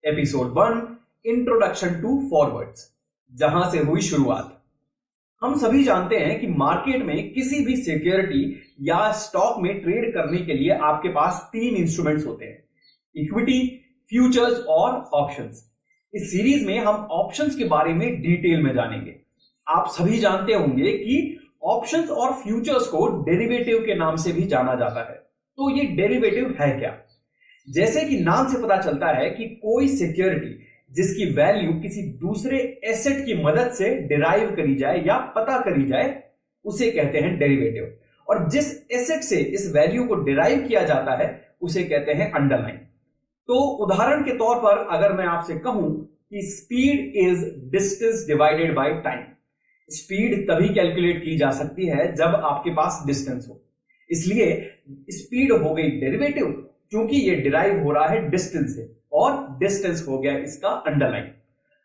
Episode 1 introduction to forwards, जहां से हुई शुरुआत। हम सभी जानते हैं कि मार्केट में किसी भी सिक्योरिटी या स्टॉक में ट्रेड करने के लिए आपके पास 3 इंस्ट्रूमेंट्स होते हैं, इक्विटी, फ्यूचर्स और ऑप्शंस। इस सीरीज में हम ऑप्शंस के बारे में डिटेल में जानेंगे। आप सभी जानते होंगे कि ऑप्शंस और फ्यूचर्स को डेरिवेटिव के नाम से भी जाना जाता है। तो ये डेरिवेटिव है क्या? जैसे कि नाम से पता चलता है कि कोई सिक्योरिटी जिसकी वैल्यू किसी दूसरे एसेट की मदद से डिराइव करी जाए या पता करी जाए, उसे कहते हैं डेरिवेटिव। और जिस एसेट से इस वैल्यू को डिराइव किया जाता है उसे कहते हैं अंडरलाइन। तो उदाहरण के तौर पर अगर मैं आपसे कहूं कि speed is distance divided by time, speed तभी कैलकुलेट की जा सकती है जब आपके पास डिस्टेंस हो, इसलिए स्पीड हो गई डेरिवेटिव क्योंकि ये डिराइव हो रहा है डिस्टेंस से, और डिस्टेंस हो गया इसका अंडरलाइन।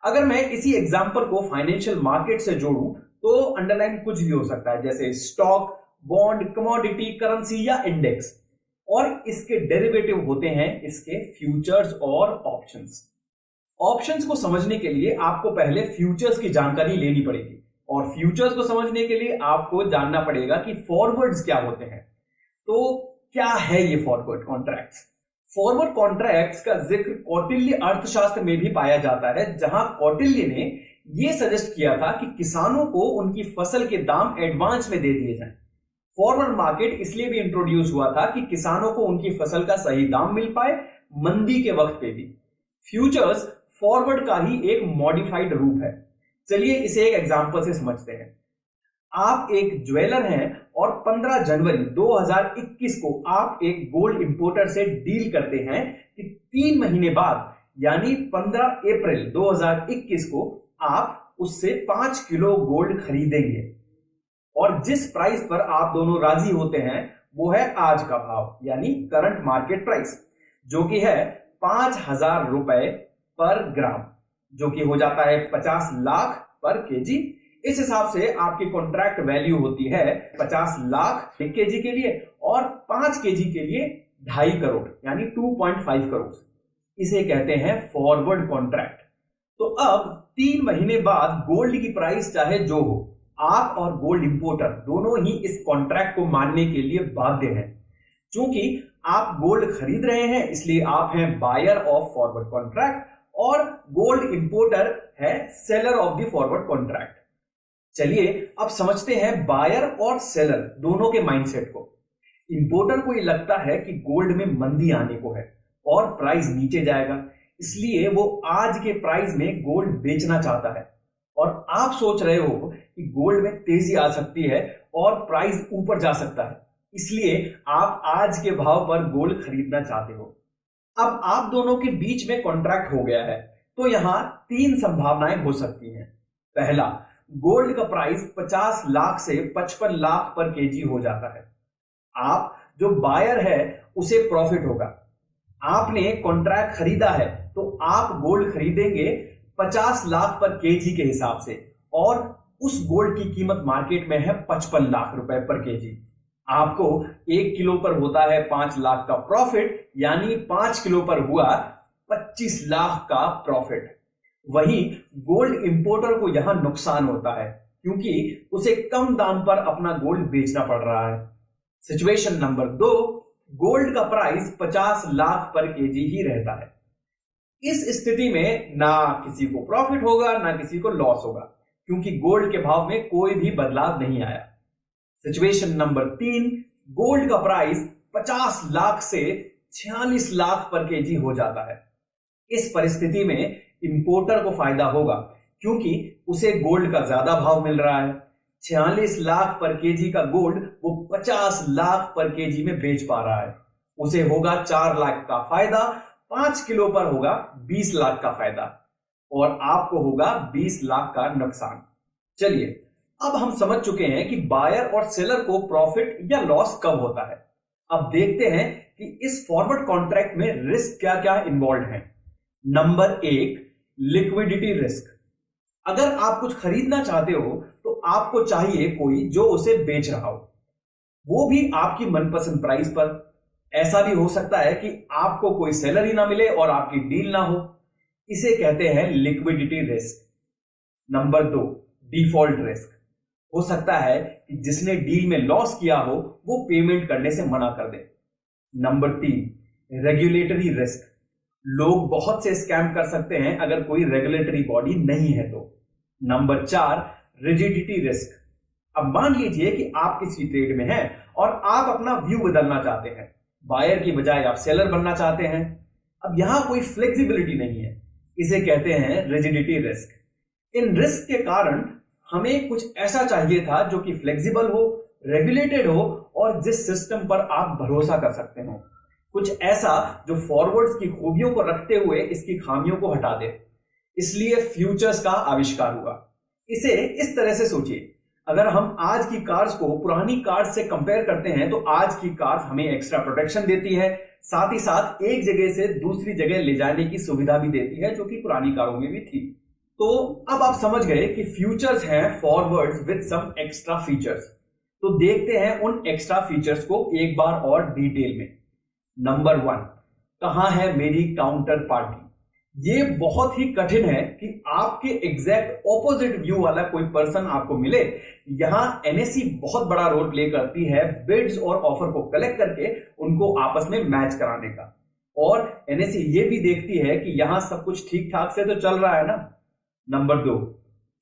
अगर मैं इसी एग्जांपल को फाइनेंशियल मार्केट से जोड़ूं तो अंडरलाइन कुछ भी हो सकता है, जैसे स्टॉक, बॉन्ड, कमोडिटी, करेंसी या इंडेक्स, और इसके डेरिवेटिव होते हैं इसके फ्यूचर्स और ऑप्शंस। ऑप्शंस को समझने के लिए आपको पहले फ्यूचर्स की जानकारी लेनी पड़ेगी, और फ्यूचर्स को समझने के लिए आपको जानना पड़ेगा कि फॉरवर्ड्स क्या होते हैं। तो क्या है ये फॉरवर्ड कॉन्ट्रैक्ट्स? फॉरवर्ड कॉन्ट्रैक्ट्स का जिक्र कौटिल्य अर्थशास्त्र में भी पाया जाता है, जहां कौटिल्य ने यह सजेस्ट किया था कि किसानों को उनकी फसल के दाम एडवांस में दे दिए जाएं। फॉरवर्ड मार्केट इसलिए भी इंट्रोड्यूस हुआ था कि किसानों को उनकी फसल का सही दाम मिल पाए मंदी के वक्त पे भी। फ्यूचर्स फॉरवर्ड का ही एक मॉडिफाइड रूप है। चलिए इसे एक एग्जांपल से समझते हैं। आप एक ज्वेलर हैं और 15 जनवरी 2021 को आप एक गोल्ड इंपोर्टर से डील करते हैं कि 3 महीने बाद यानी 15 अप्रैल 2021 को आप उससे 5 किलो गोल्ड खरीदेंगे, और जिस प्राइस पर आप दोनों राजी होते हैं वो है आज का भाव यानी करंट मार्केट प्राइस, जो कि है 5,000 रुपए पर ग्राम, जो कि हो जाता है 50 लाख पर केजी। इस हिसाब से आपकी कॉन्ट्रैक्ट वैल्यू होती है 50 लाख 1 केजी के लिए, और 5 केजी के लिए 2.5 करोड़ यानी 2.5 करोड़। इसे कहते हैं फॉरवर्ड कॉन्ट्रैक्ट। तो अब 3 महीने बाद गोल्ड की प्राइस चाहे जो हो, आप और गोल्ड इंपोर्टर दोनों ही इस कॉन्ट्रैक्ट को मानने के लिए बाध्य हैं। क्योंकि आप गोल्ड खरीद रहे हैं इसलिए आप हैं बायर ऑफ फॉरवर्ड कॉन्ट्रैक्ट, और गोल्ड इंपोर्टर है seller of the forward contract. चलिए अब समझते हैं बायर और सेलर दोनों के माइंडसेट को। इंपोर्टर को ये लगता है कि गोल्ड में मंदी आने को है और प्राइस नीचे जाएगा, इसलिए वो आज के प्राइस में गोल्ड बेचना चाहता है। और आप सोच रहे हो कि गोल्ड में तेजी आ सकती है और प्राइस ऊपर जा सकता है, इसलिए आप आज के भाव पर गोल्ड खरीदना चाहते हो। अब आप दोनों के बीच में कॉन्ट्रैक्ट हो गया है, तो यहां 3 संभावनाएं हो सकती हैं। पहला, गोल्ड का प्राइस 50 लाख से 55 लाख पर केजी हो जाता है। आप जो बायर है उसे प्रॉफिट होगा। आपने कॉन्ट्रैक्ट खरीदा है तो आप गोल्ड खरीदेंगे 50 लाख पर केजी के हिसाब से, और उस गोल्ड की कीमत मार्केट में है 55 लाख रुपए पर केजी। आपको 1 किलो पर होता है 5 लाख का प्रॉफिट, यानी 5 किलो पर हुआ 25 लाख का प्रॉफिट। वहीं गोल्ड इंपोर्टर को यहां नुकसान होता है क्योंकि उसे कम दाम पर अपना गोल्ड बेचना पड़ रहा है। सिचुएशन नंबर 2, गोल्ड का प्राइस 50 लाख पर केजी ही रहता है। इस स्थिति में ना किसी को प्रॉफिट होगा ना किसी को लॉस होगा, क्योंकि गोल्ड के भाव में कोई भी बदलाव नहीं आया। सिचुएशन नंबर 3, गोल्ड का प्राइस 50 लाख से 46 लाख पर केजी हो जाता है। इस परिस्थिति में इंपोर्टर को फायदा होगा क्योंकि उसे गोल्ड का ज्यादा भाव मिल रहा है। 46 लाख पर केजी का गोल्ड वो 50 लाख पर केजी में बेच पा रहा है। उसे होगा 4 लाख का फायदा, 5 किलो पर होगा 20 लाख का फायदा, और आपको होगा 20 लाख का नुकसान। चलिए अब हम समझ चुके हैं कि बायर और सेलर को प्रॉफिट या लॉस कब होता है। अब देखते हैं कि इस फॉरवर्ड कॉन्ट्रैक्ट में रिस्क क्या क्या इन्वॉल्व है। Number 1, liquidity risk. अगर आप कुछ खरीदना चाहते हो तो आपको चाहिए कोई जो उसे बेच रहा हो, वो भी आपकी मनपसंद प्राइस पर। ऐसा भी हो सकता है कि आपको कोई सेलर ही ना मिले और आपकी डील ना हो, इसे कहते हैं liquidity risk. Number 2, default risk. हो सकता है कि जिसने डील में लॉस किया हो वो पेमेंट करने से मना कर दे। Number 3, regulatory risk. लोग बहुत से स्कैम कर सकते हैं अगर कोई रेगुलेटरी बॉडी नहीं है तो। Number 4, rigidity risk. अब मान लीजिए कि आप किसी ट्रेड में हैं और आप अपना व्यू बदलना चाहते हैं, बायर की बजाय आप सेलर बनना चाहते हैं। अब यहां कोई फ्लेक्सिबिलिटी नहीं है, इसे कहते हैं रिजिडिटी रिस्क। इन रिस्क के कारण हमें कुछ ऐसा चाहिए था जो कि फ्लेक्सिबल हो, रेगुलेटेड हो और जिस सिस्टम पर आप भरोसा कर सकते हो। कुछ ऐसा जो फॉरवर्ड्स की खूबियों को रखते हुए इसकी खामियों को हटा दे। इसलिए फ्यूचर्स का आविष्कार हुआ। इसे इस तरह से सोचिए, अगर हम आज की कार्स को पुरानी कार्स से कंपेयर करते हैं तो आज की कार्स हमें एक्स्ट्रा प्रोटेक्शन देती है, साथ ही साथ एक जगह से दूसरी जगह ले जाने की सुविधा भी देती है जो कि पुरानी कारों में भी थी। तो अब आप समझ गए कि फ्यूचर्स हैं forwards with some extra features. तो देखते हैं उन एक्स्ट्रा फीचर्स को एक बार और डिटेल में। नंबर 1, कहां है मेरी काउंटर पार्टी। ये बहुत ही कठिन है कि आपके एग्जैक्ट ऑपोजिट व्यू वाला कोई पर्सन आपको मिले। यहां एनएससी बहुत बड़ा रोल प्ले करती है बिड्स और ऑफर को कलेक्ट करके उनको आपस में मैच कराने का। और एनएससी ये भी देखती है कि यहां सब कुछ ठीक ठाक से तो चल रहा है ना। नंबर 2,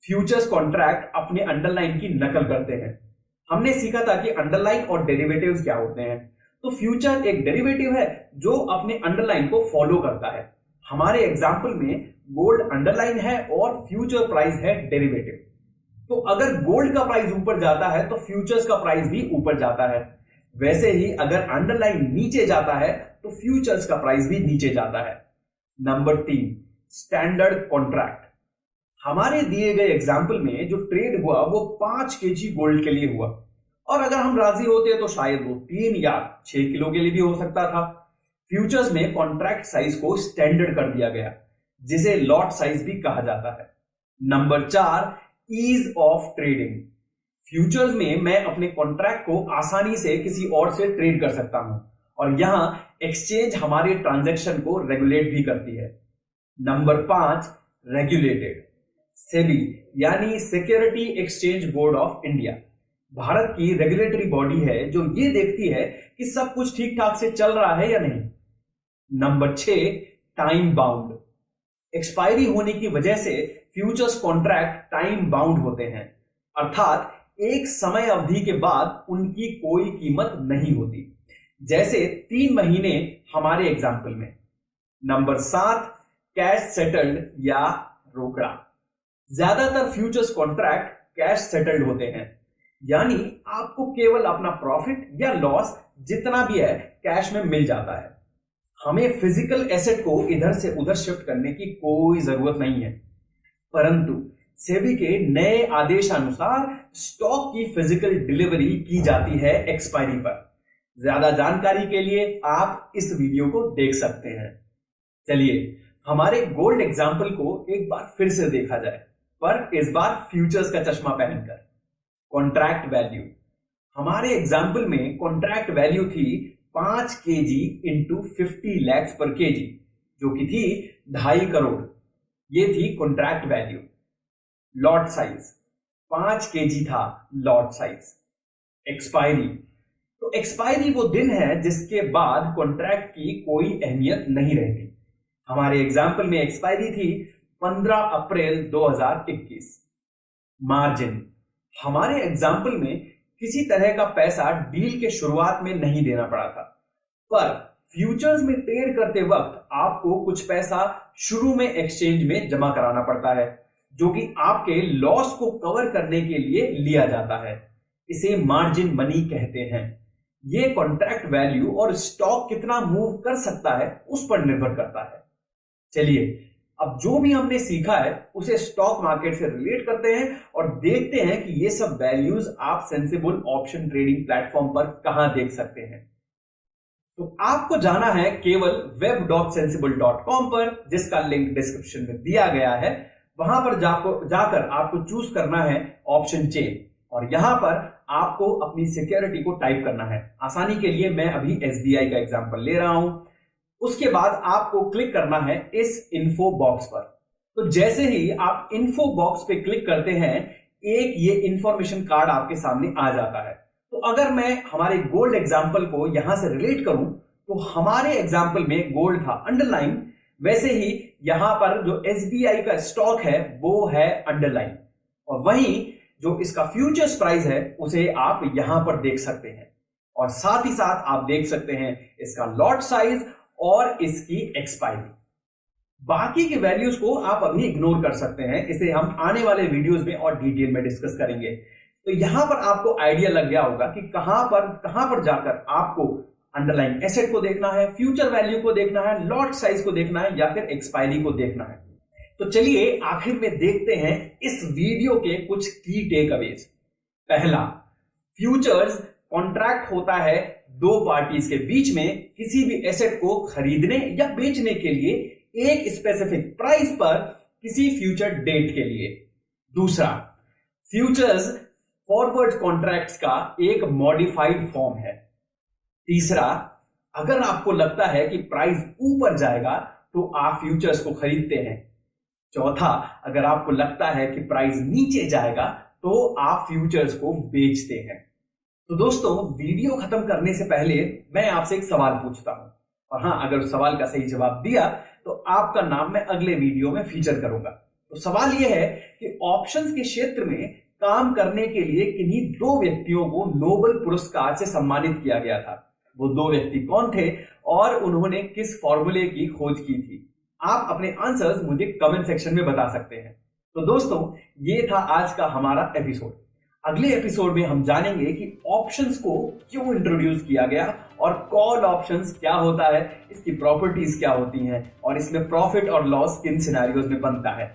फ्यूचर्स कॉन्ट्रैक्ट अपने अंडरलाइन की नकल करते हैं। हमने सीखा था कि अंडरलाइन और डेरिवेटिव्स क्या होते हैं। तो फ्यूचर एक डेरिवेटिव है जो अपने अंडरलाइन को फॉलो करता है। हमारे एग्जाम्पल में गोल्ड अंडरलाइन है और फ्यूचर प्राइस है डेरिवेटिव। तो अगर गोल्ड का प्राइस ऊपर जाता है तो फ्यूचर्स का प्राइस भी ऊपर जाता है। वैसे ही अगर अंडरलाइन नीचे जाता है तो फ्यूचर्स का प्राइस भी नीचे जाता है। Number 3, standard contract. हमारे दिए गए एग्जाम्पल में जो ट्रेड हुआ वो 5 केजी गोल्ड के लिए हुआ, और अगर हम राजी होते तो शायद वो 3 या 6 किलो के लिए भी हो सकता था। फ्यूचर्स में कॉन्ट्रैक्ट साइज को स्टैंडर्ड कर दिया गया, जिसे लॉट साइज भी कहा जाता है। Number 4, ease of trading. Futures में मैं अपने कॉन्ट्रैक्ट को आसानी से किसी और से ट्रेड कर सकता हूं, और यहां एक्सचेंज हमारे ट्रांजैक्शन को रेगुलेट भी करती है। Number 5, regulated. सेबी यानी security exchange board of India Bharat की रेगुलेटरी बॉडी है जो ये देखती है कि सब कुछ ठीक ठाक से चल रहा है या नहीं। Number 6, time bound. एक्सपायरी होने की वजह से फ्यूचर्स कॉन्ट्रैक्ट टाइम बाउंड होते हैं, अर्थात एक समय अवधि के बाद उनकी कोई कीमत नहीं होती, जैसे 3 महीने हमारे एग्जाम्पल में। नंबर 7, कैश सेटल्ड या रोकड़ा। ज्यादातर फ्यूचर्स कॉन्ट्रैक्ट कैश सेटल्ड होते हैं, यानी आपको केवल अपना प्रॉफिट या लॉस जितना भी है कैश में मिल जाता है। हमें फिजिकल एसेट को इधर से उधर शिफ्ट करने की कोई जरूरत नहीं है। परंतु सेबी के नए आदेशानुसार स्टॉक की फिजिकल डिलीवरी की जाती है एक्सपायरी पर। ज्यादा जानकारी के लिए आप इस वीडियो को देख सकते हैं। चलिए हमारे गोल्ड एग्जाम्पल को एक बार फिर से देखा जाए, पर इस बार फ्यूचर्स का चश्मा पहनकर। Contract value. हमारे एग्जाम्पल में कॉन्ट्रैक्ट वैल्यू थी 5 केजी इंटू 50 lakhs पर केजी, जो कि थी 2.5 करोड़। ये थी contract value. Lot size 5 KG था लॉट साइज। एक्सपायरी, तो एक्सपायरी वो दिन है जिसके बाद कॉन्ट्रैक्ट की कोई अहमियत नहीं रहती। हमारे एग्जाम्पल में एक्सपायरी थी 15 अप्रैल 2021। मार्जिन, हमारे एग्जाम्पल में किसी तरह का पैसा डील के शुरुआत में नहीं देना पड़ा था, पर फ्यूचर्स में ट्रेड करते वक्त आपको कुछ पैसा शुरू में एक्सचेंज में जमा कराना पड़ता है, जो कि आपके लॉस को कवर करने के लिए लिया जाता है। इसे मार्जिन मनी कहते हैं। यह कॉन्ट्रैक्ट वैल्यू और स्टॉक कितना मूव कर सकता है उस पर निर्भर करता है। चलिए अब जो भी हमने सीखा है उसे स्टॉक मार्केट से रिलेट करते हैं और देखते हैं कि ये सब वैल्यूज आप सेंसिबल ऑप्शन ट्रेडिंग प्लेटफॉर्म पर कहां देख सकते हैं। तो आपको जाना है केवल web.sensible.com पर, जिसका लिंक डिस्क्रिप्शन में दिया गया है। वहां पर जाकर आपको चूज करना है ऑप्शन चेन, और यहां पर आपको अपनी सिक्योरिटी को टाइप करना है। आसानी के लिए मैं अभी SBI का एग्जांपल ले रहा हूं। उसके बाद आपको क्लिक करना है इस इन्फो बॉक्स पर। तो जैसे ही आप इन्फो बॉक्स पे क्लिक करते हैं, एक ये इंफॉर्मेशन कार्ड आपके सामने आ जाता है। तो अगर मैं हमारे गोल्ड एग्जाम्पल को यहां से रिलेट करूं, तो हमारे एग्जाम्पल में गोल्ड था अंडरलाइन, वैसे ही यहां पर जो एसबीआई का स्टॉक है वो है अंडरलाइन, और वहीं जो इसका फ्यूचर्स प्राइस है उसे आप यहां पर देख सकते हैं। और साथ ही साथ आप देख सकते हैं इसका लॉट साइज और इसकी एक्सपायरी। बाकी के वैल्यूज को आप अभी इग्नोर कर सकते हैं, इसे हम आने वाले वीडियोस में और डिटेल में डिस्कस करेंगे। तो यहां पर आपको आइडिया लग गया होगा कि कहां पर जाकर आपको अंडरलाइन एसेट को देखना है, फ्यूचर वैल्यू को देखना है, लॉट साइज को देखना है या फिर एक्सपायरी को देखना है। तो चलिए आखिर में देखते हैं इस वीडियो के कुछ की टेक अवेज। पहला, फ्यूचर्स कॉन्ट्रैक्ट होता है दो पार्टीज के बीच में किसी भी एसेट को खरीदने या बेचने के लिए एक स्पेसिफिक प्राइस पर किसी फ्यूचर डेट के लिए। दूसरा, फ्यूचर्स फॉरवर्ड कॉन्ट्रैक्ट्स का एक मॉडिफाइड फॉर्म है। तीसरा, अगर आपको लगता है कि प्राइस ऊपर जाएगा तो आप फ्यूचर्स को खरीदते हैं। चौथा, अगर आपको लगता है कि प्राइस नीचे जाएगा तो आप फ्यूचर्स को बेचते हैं। तो दोस्तों, वीडियो खत्म करने से पहले मैं आपसे एक सवाल पूछता हूं, और हां, अगर उस सवाल का सही जवाब दिया तो आपका नाम मैं अगले वीडियो में फीचर करूंगा। तो सवाल यह है कि ऑप्शंस के क्षेत्र में काम करने के लिए किन्हीं दो व्यक्तियों को नोबेल पुरस्कार से सम्मानित किया गया था। वो दो व्यक्ति कौन थे और उन्होंने किस फॉर्मूले की खोज की थी? आप अपने आंसर्स मुझे कमेंट सेक्शन में बता सकते हैं। तो दोस्तों, ये था आज का हमारा एपिसोड। अगले एपिसोड में हम जानेंगे कि ऑप्शंस को क्यों इंट्रोड्यूस किया गया और कॉल ऑप्शंस क्या होता है, इसकी प्रॉपर्टीज क्या होती हैं और इसमें प्रॉफिट और लॉस किन सिनेरियोज में बनता है।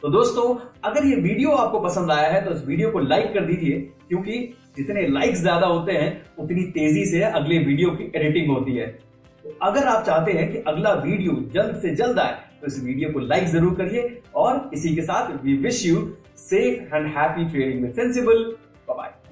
तो दोस्तों, अगर ये वीडियो आपको पसंद आया है तो इस वीडियो को लाइक कर दीजिए, क्योंकि जितने लाइक्स ज्यादा होते हैं उतनी तेजी से अगले वीडियो की एडिटिंग होती है। तो अगर आप चाहते हैं कि अगला वीडियो जल्द से जल्द आए तो इस वीडियो को लाइक जरूर करिए, और इसी के साथ we wish you safe and happy trading with Sensible. Bye bye.